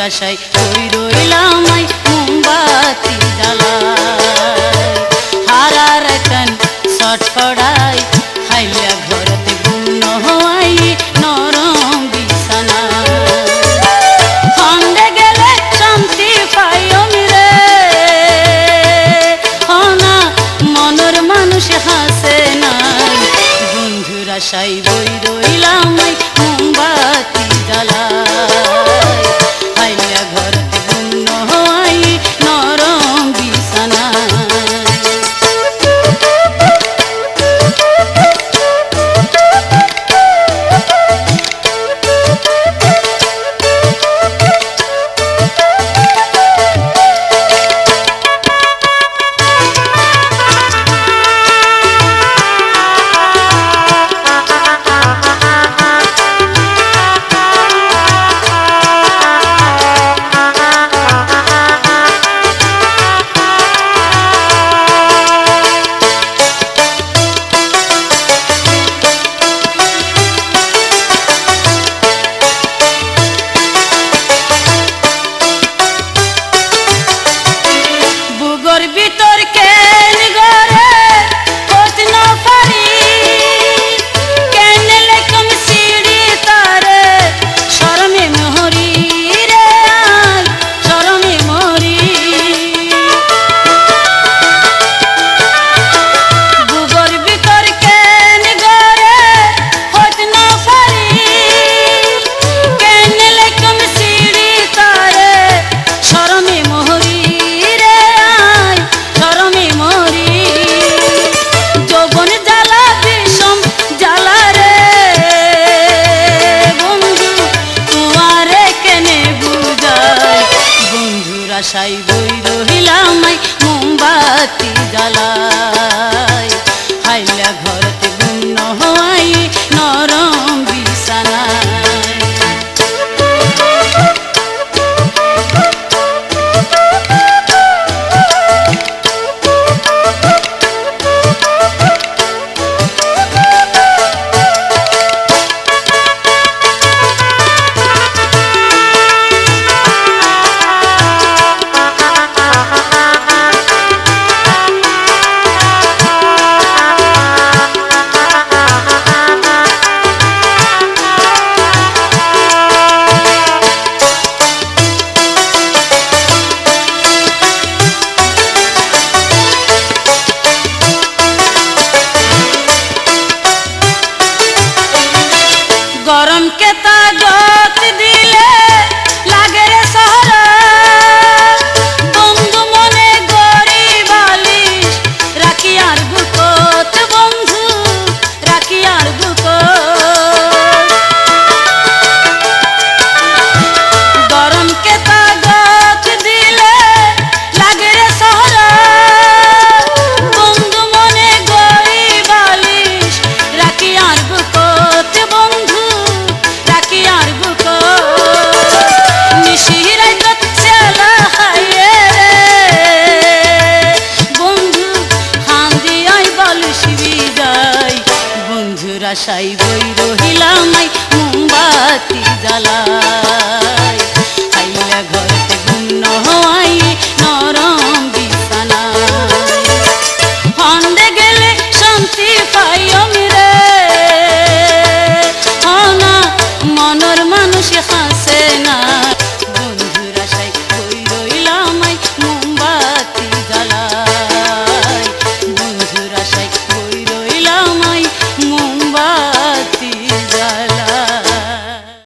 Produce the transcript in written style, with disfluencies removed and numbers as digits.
আশায় ওই রইলাম মোমবাতি জ্বালায় হারা রাতন ছটফড়াই হাইলা ঘরতে ঘুম নহই নরম বিছানা খন্দে গেলে শান্তি পাই আমি রে হনা মনের মানুষ হাসে নাই বন্ধুর আশায় ওই রইলাম মোমবাতি জ্বালায় হাইলা ঘরতে ঘুম নহই নরম বিছানা ভিতর কেন গরে কত না পারি কেন লেকম সিঁড়ি তারে শরমে মহরি রে শরমে মহরি বুগর ভিতর কেন গরে কত না পারি কেন লেকম সিঁড়ি তারে শরমে মহরি আশায় বই রহিলাম মোমবাতি জ্বালায় হাইলা ঘরতে ঘুম নহই নরম বিছানায় গরম কে তাগত দিলে লাগে রে সহরা বন্ধু মনে গরি বালিশ রাখি আর বুকত বন্ধু রাখি আর বুকত গরম কে তাগত দিলে লাগে রে সহরা বন্ধু মনে গরি বালিশ রাখি আর বুকত বন্ধু আশায় বই রহিলাম মোমবাতি জ্বালা